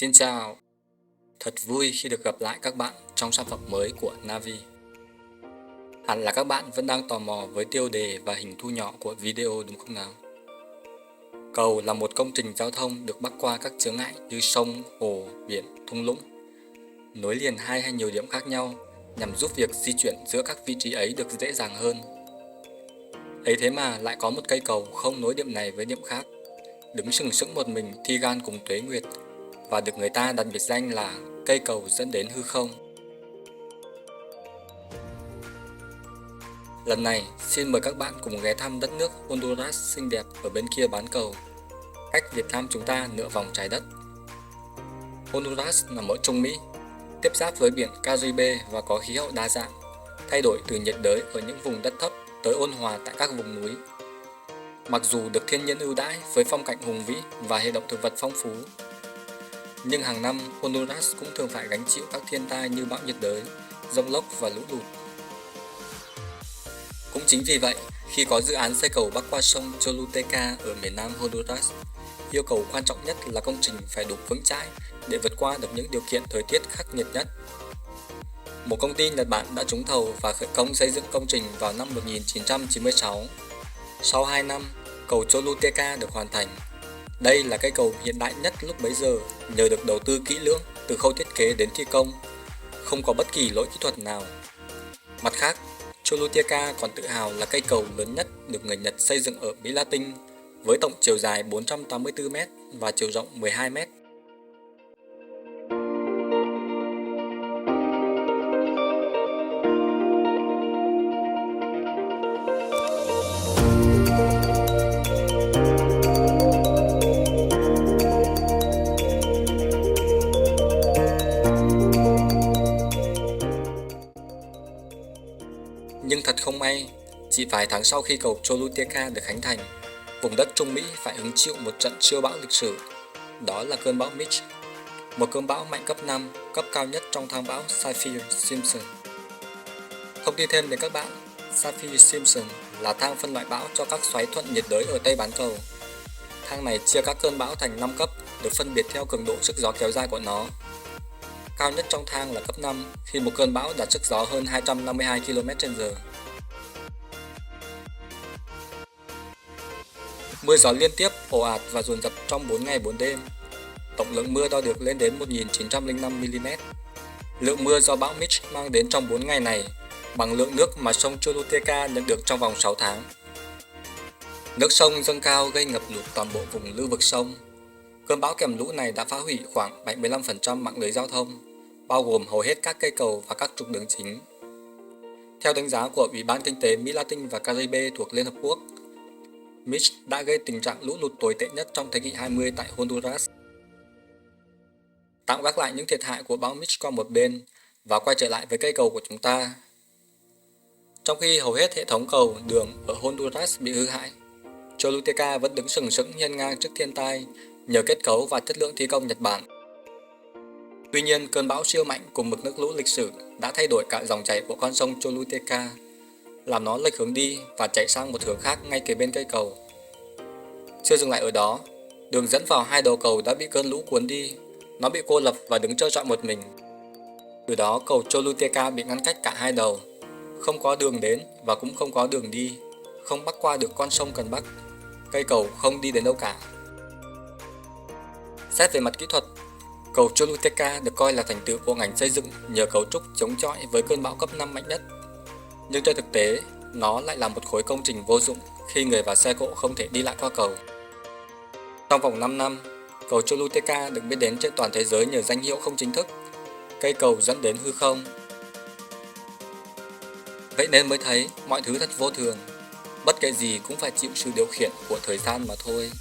Xin chào, thật vui khi được gặp lại các bạn trong sản phẩm mới của Navi. Hẳn là các bạn vẫn đang tò mò với tiêu đề và hình thu nhỏ của video đúng không nào? Cầu là một công trình giao thông được bắc qua các chướng ngại như sông, hồ, biển, thung lũng, nối liền hai hay nhiều điểm khác nhau nhằm giúp việc di chuyển giữa các vị trí ấy được dễ dàng hơn. Ấy thế mà lại có một cây cầu không nối điểm này với điểm khác, đứng sừng sững một mình thi gan cùng tuế nguyệt và được người ta đặt biệt danh là cây cầu dẫn đến hư không. Lần này, xin mời các bạn cùng ghé thăm đất nước Honduras xinh đẹp ở bên kia bán cầu, cách Việt Nam chúng ta nửa vòng trái đất. Honduras nằm ở Trung Mỹ, tiếp giáp với biển Caribe và có khí hậu đa dạng, thay đổi từ nhiệt đới ở những vùng đất thấp tới ôn hòa tại các vùng núi. Mặc dù được thiên nhiên ưu đãi với phong cảnh hùng vĩ và hệ động thực vật phong phú, nhưng hàng năm Honduras cũng thường phải gánh chịu các thiên tai như bão nhiệt đới, giông lốc và lũ lụt. Cũng chính vì vậy, khi có dự án xây cầu bắc qua sông Choluteca ở miền nam Honduras, yêu cầu quan trọng nhất là công trình phải đủ vững chãi để vượt qua được những điều kiện thời tiết khắc nghiệt nhất. Một công ty Nhật Bản đã trúng thầu và khởi công xây dựng công trình vào năm 1996. Sau 2 năm, cầu Choluteca được hoàn thành. Đây là cây cầu hiện đại nhất lúc bấy giờ nhờ được đầu tư kỹ lưỡng từ khâu thiết kế đến thi công, không có bất kỳ lỗi kỹ thuật nào. Mặt khác, Choluteca còn tự hào là cây cầu lớn nhất được người Nhật xây dựng ở Mỹ Latin với tổng chiều dài 484 m và chiều rộng 12 m. Nhưng thật không may, chỉ vài tháng sau khi cầu Choluteca được khánh thành, vùng đất Trung Mỹ phải hứng chịu một trận siêu bão lịch sử. Đó là cơn bão Mitch, một cơn bão mạnh cấp 5, cấp cao nhất trong thang bão Saffir-Simpson. Thông tin thêm đến các bạn, Saffir-Simpson là thang phân loại bão cho các xoáy thuận nhiệt đới ở Tây bán cầu. Thang này chia các cơn bão thành 5 cấp, được phân biệt theo cường độ sức gió kéo dài của nó. Cao nhất trong thang là cấp 5 khi một cơn bão đạt sức gió hơn 252 km/h. Mưa gió liên tiếp, ồ ạt và dồn dập trong 4 ngày 4 đêm. Tổng lượng mưa đo được lên đến 1.905 mm. Lượng mưa do bão Mitch mang đến trong 4 ngày này bằng lượng nước mà sông Choluteca nhận được trong vòng 6 tháng. Nước sông dâng cao gây ngập lụt toàn bộ vùng lưu vực sông. Cơn bão kèm lũ này đã phá hủy khoảng 75% mạng lưới giao thông, bao gồm hầu hết các cây cầu và các trục đường chính. Theo đánh giá của Ủy ban Kinh tế Mỹ Latin và Caribe thuộc Liên Hợp Quốc, Mitch đã gây tình trạng lũ lụt tồi tệ nhất trong thế kỷ 20 tại Honduras. Tạm gác lại những thiệt hại của bão Mitch qua một bên và quay trở lại với cây cầu của chúng ta. Trong khi hầu hết hệ thống cầu, đường ở Honduras bị hư hại, Choluteca vẫn đứng sừng sững hiên ngang trước thiên tai nhờ kết cấu và chất lượng thi công Nhật Bản. Tuy nhiên, cơn bão siêu mạnh cùng mực nước lũ lịch sử đã thay đổi cả dòng chảy của con sông Choluteca, làm nó lệch hướng đi và chảy sang một hướng khác ngay kế bên cây cầu. Chưa dừng lại ở đó, đường dẫn vào hai đầu cầu đã bị cơn lũ cuốn đi, nó bị cô lập và đứng trơ trọi một mình. Từ đó cầu Choluteca bị ngăn cách cả hai đầu, không có đường đến và cũng không có đường đi, không bắc qua được con sông cần bắc, cây cầu không đi đến đâu cả. Xét về mặt kỹ thuật, cầu Choluteca được coi là thành tựu của ngành xây dựng nhờ cấu trúc chống chọi với cơn bão cấp 5 mạnh nhất. Nhưng trên thực tế, nó lại là một khối công trình vô dụng khi người và xe cộ không thể đi lại qua cầu. Trong vòng 5 năm, cầu Choluteca được biết đến trên toàn thế giới nhờ danh hiệu không chính thức, cây cầu dẫn đến hư không. Vậy nên mới thấy mọi thứ thật vô thường, bất kể gì cũng phải chịu sự điều khiển của thời gian mà thôi.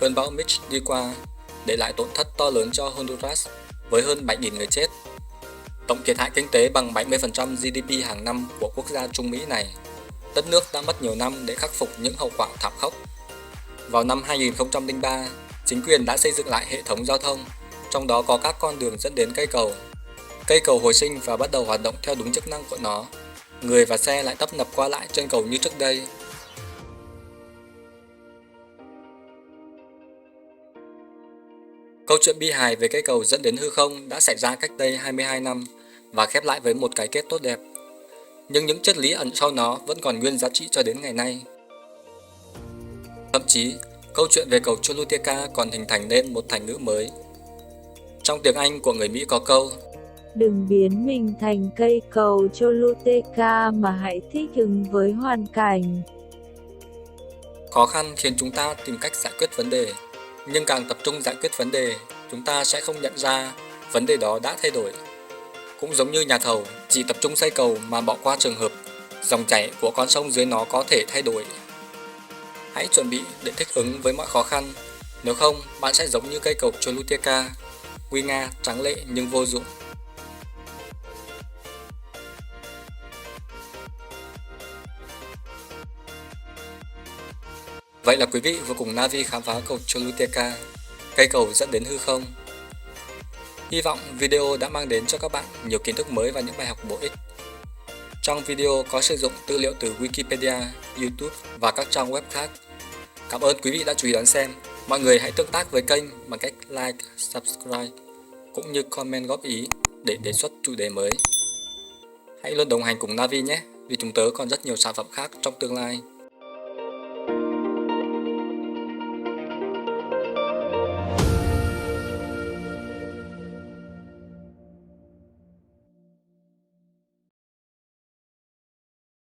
Cơn bão Mitch đi qua, để lại tổn thất to lớn cho Honduras với hơn 7.000 người chết. Tổng thiệt hại kinh tế bằng 70% GDP hàng năm của quốc gia Trung Mỹ này. Đất nước đã mất nhiều năm để khắc phục những hậu quả thảm khốc. Vào năm 2003, chính quyền đã xây dựng lại hệ thống giao thông, trong đó có các con đường dẫn đến cây cầu. Cây cầu hồi sinh và bắt đầu hoạt động theo đúng chức năng của nó. Người và xe lại tấp nập qua lại trên cầu như trước đây. chuyện bi hài về cây cầu dẫn đến hư không đã xảy ra cách đây 22 năm và khép lại với một cái kết tốt đẹp. Nhưng những triết lý ẩn sau nó vẫn còn nguyên giá trị cho đến ngày nay. Thậm chí, câu chuyện về cầu Choluteca còn hình thành nên một thành ngữ mới. Trong tiếng Anh của người Mỹ có câu: đừng biến mình thành cây cầu Choluteca mà hãy thích ứng với hoàn cảnh. Khó khăn khiến chúng ta tìm cách giải quyết vấn đề, nhưng càng tập trung giải quyết vấn đề, chúng ta sẽ không nhận ra vấn đề đó đã thay đổi. Cũng giống như nhà thầu chỉ tập trung xây cầu mà bỏ qua trường hợp dòng chảy của con sông dưới nó có thể thay đổi. Hãy chuẩn bị để thích ứng với mọi khó khăn, nếu không bạn sẽ giống như cây cầu Choluteca, nguy nga, tráng lệ nhưng vô dụng. Vậy là quý vị vừa cùng Navi khám phá cầu Choluteca, cây cầu dẫn đến hư không. Hy vọng video đã mang đến cho các bạn nhiều kiến thức mới và những bài học bổ ích. Trong video có sử dụng tư liệu từ Wikipedia, YouTube và các trang web khác. Cảm ơn quý vị đã chú ý đón xem. Mọi người hãy tương tác với kênh bằng cách like, subscribe cũng như comment góp ý để đề xuất chủ đề mới. Hãy luôn đồng hành cùng Navi nhé, vì chúng tớ còn rất nhiều sản phẩm khác trong tương lai.